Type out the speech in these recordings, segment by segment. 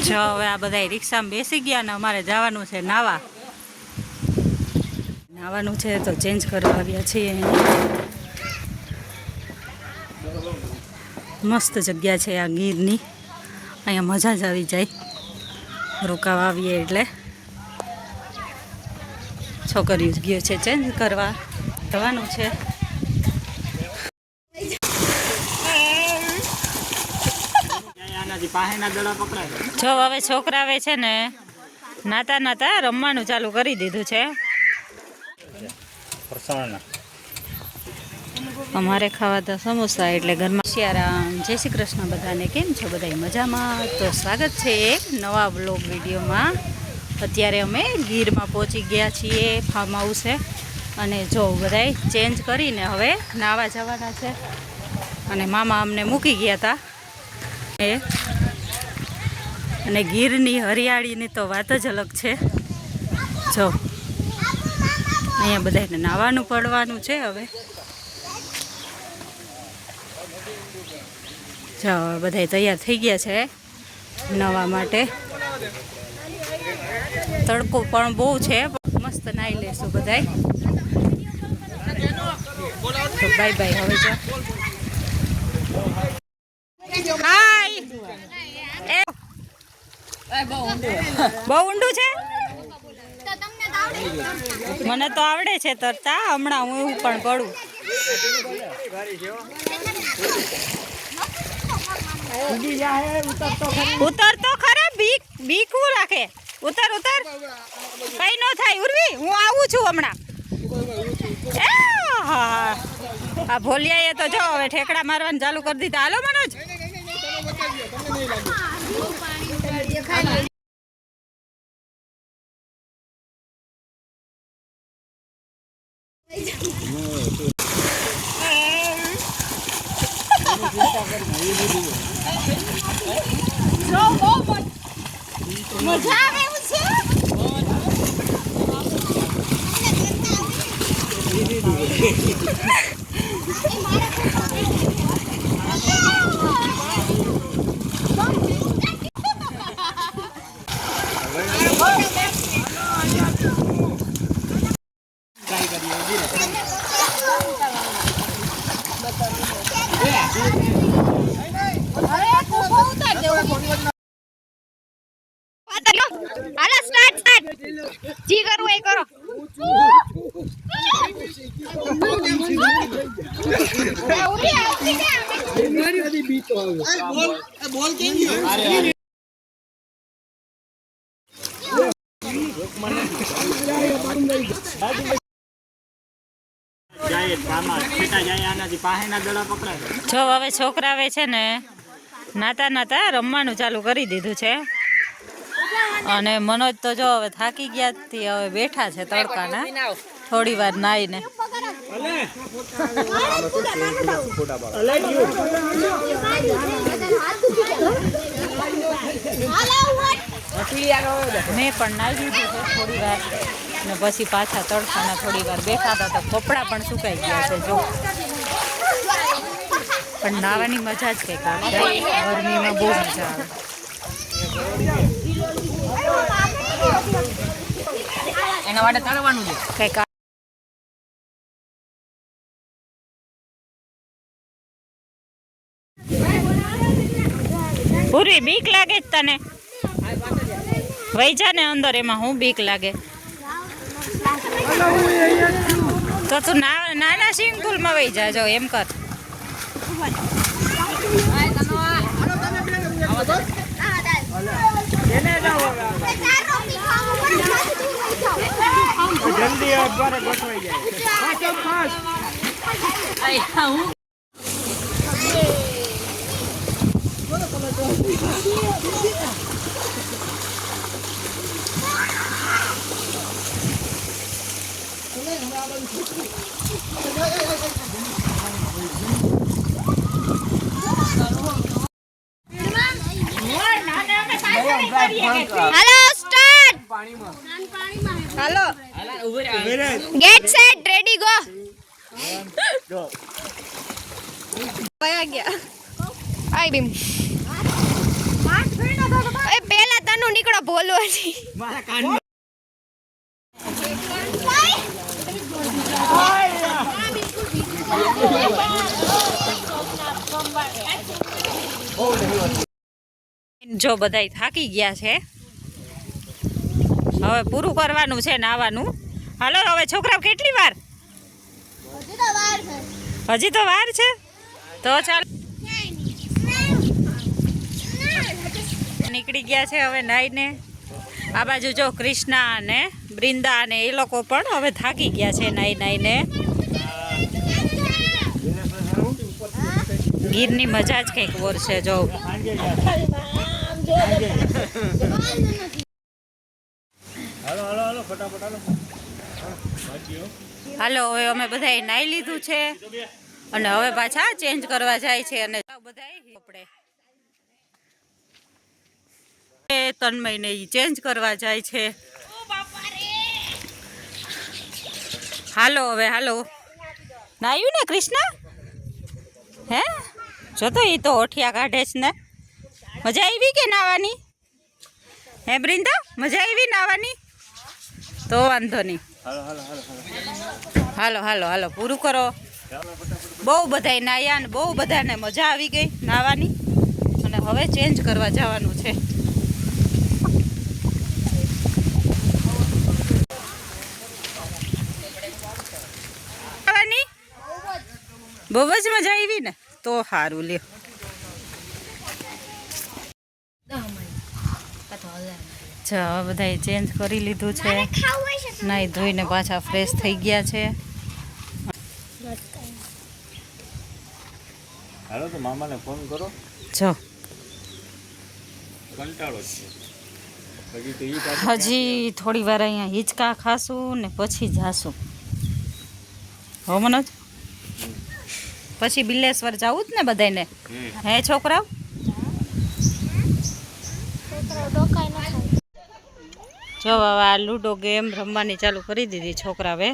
જો હવે આ બધા રિક્ષામાં બેસી ગયા ને અમારે જવાનું છે નાવાનું છે તો ચેન્જ કરવા આવ્યા છીએ. મસ્ત જગ્યા છે આ ગીરની, અહીંયા મજા જ આવી જાય રોકાવા આવીએ એટલે. છોકરીઓ જ ગયો છે ચેન્જ કરવા, જવાનું છે. જો હવે છોકરાવે છે ને નાતા રમવાનું ચાલુ કરી દીધું છે. અમારે ખાવાતા સમોસા એટલે ઘરમાં. સિયારામ, જય શ્રી કૃષ્ણ બધાને. કેમ છો બધા? મજામાં? તો સ્વાગત છે એક નવા બ્લોગ વિડીયોમાં. અત્યારે અમે ગીરમાં પહોંચી ગયા છીએ ફાર્મ હાઉસે, અને જો બધાય ચેન્જ કરીને હવે નાવા જવાના છે. અને મામા અમને મૂકી ગયા હતા અને ગીરની હરિયાળીની તો વાત જ અલગ છે. જો અહીંયા બધાને નાવાનું પડવાનું છે હવે. જો બધા તૈયાર થઈ ગયા છે નવા માટે. તડકો પણ બહુ છે, મસ્ત નાહી લેશું બધાય. તો બાય બાય હવે. જો હાય. બહુ ઊંડું છે? મને તો આવડે છે તરતા, હમણાં હું પણ પડું. ઉતર તો ખરા, બીક હું રાખે. ઉતર કઈ ન થાય ઉર્વી, હું આવું છું હમણાં. આ ભોલિયાએ તો જો હવે ઠેકડા મારવાનું ચાલુ કરી દીધા. હાલો મનોજ. મજા આવે એવું છે. જી કરું એ કરો. જો હવે છોકરાવે છે ને નાતા રમવાનું ચાલુ કરી દીધું છે. અને મનોજ તો જો હવે થાકી ગયા, હવે બેઠા છે તડકાના. થોડી વાર નાઈને મેં પણ નાહી દીધું છે થોડી વાર, ને પછી પાછા તડકાના થોડી વાર બેઠા હતા તો કપડાં પણ સુકાઈ ગયા છે. જો પણ નાહવાની મજા જ કંઈક આવે, ગરમીમાં બહુ મજા આવે. એના માટે તળવાનું છે કઈક. પૂરી બીક લાગે જ તને? વહી જા ને અંદર, એમાં હું બીક લાગે તો તું નાના સ્વિમિંગ પુલમાં વહી જા. જો એમ કર. જલ્દી દ્વારા ગોઠવાઈ જાય. Hello start hello get set ready गो गया आई बीम ए पहला બોલવાની. મારા કાનમાં જો બધાય થાકી ગયા છે, હવે પૂરું કરવાનું છે નાવાનું. હાલો હવે છોકરા કેટલી વાર? હજી તો વાર છે. તો ચાલ નીકળી ગયા છે હવે નાઈને. આ બાજુ જો કૃષ્ણા અને બૃંદા અને એ લોકો પણ હવે થાકી ગયા છે નાઈ નાઈને. ગીરની મજા જ કંઈક ઓર છે. જો હાલો હવે અમે બધાએ નાઈ લીધું છે અને હવે પાછા ચેન્જ કરવા જાય છે. અને બધાએ કપડે તન્મયને ચેન્જ કરવા જાય છે. હાલો હવે હાલો. નાયું ને કૃષ્ણા? હે જો તો એ તો ઓઠિયા કાઢે છે ને. મજા આવી કે નાવાની? હે બૃંદા મજા આવી નાવાની? તો વાંધો નહીં. હાલો હાલો હાલો પૂરું કરો. બહુ બધાય નાયા ને બહુ બધાને મજા આવી ગઈ નાવાની. અને હવે ચેન્જ કરવા જવાનું છે. બહુ જ મજા આવી ને? તો સારું લ્યો. હવે બધાએ ચેન્જ કરી લીધું છે, નાઈ ધોઈને પાછા ફ્રેશ થઈ ગયા છે. હાલો તો મામાને ફોન કરો. જો કંટાળો છે હજી થોડી વાર અહીંયા હિંચકા ખાશું ને પછી જાશું. હો મનોજ? પછી બિલેશ્વર જવું જ ને બધાને. હે છોકરાઓ? જો હવે આ લૂડો ગેમ રમવાની ચાલુ કરી દીધી છોકરાએ.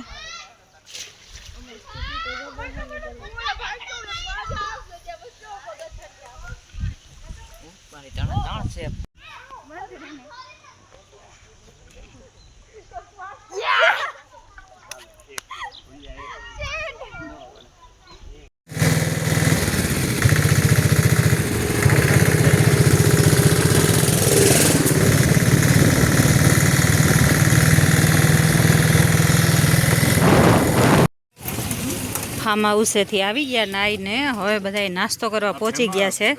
ફાર્મ હાઉસેથી આવી ગયા નાઈને. હવે બધા નાસ્તો કરવા પહોંચી ગયા છે.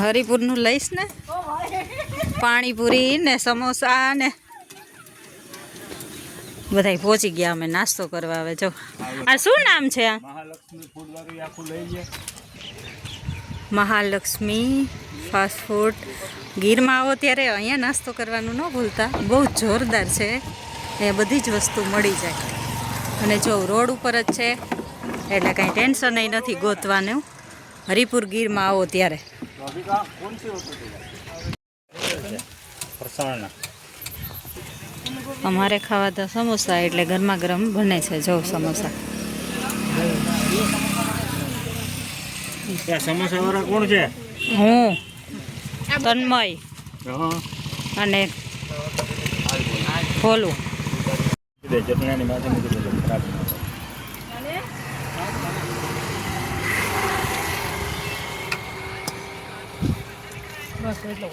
હરિપુરનું લઈશ ને, પાણીપુરી ને સમોસા ને બધા પહોંચી ગયા અમે નાસ્તો કરવા. હવે જો આ શું નામ છે? આ મહાલક્ષ્મી ફાસ્ટ ફૂડ. ગીરમાં આવો ત્યારે અહીંયા નાસ્તો કરવાનું ન ભૂલતા, બહુ જોરદાર છે. એ બધી જ વસ્તુ મળી જાય. અને જો રોડ ઉપર જ છે એટલે કાંઈ ટેન્શન નથી ગોતવાનું. હરિપુર ગીરમાં આવો ત્યારે. અમારે ખાવા તો સમોસા એટલે ગરમા ગરમ બને છે. જો સમોસા. સમોસા વાળા કોણ છે? હું, તન્મય અને ખોલું. ચટણી માથે બસ એટલો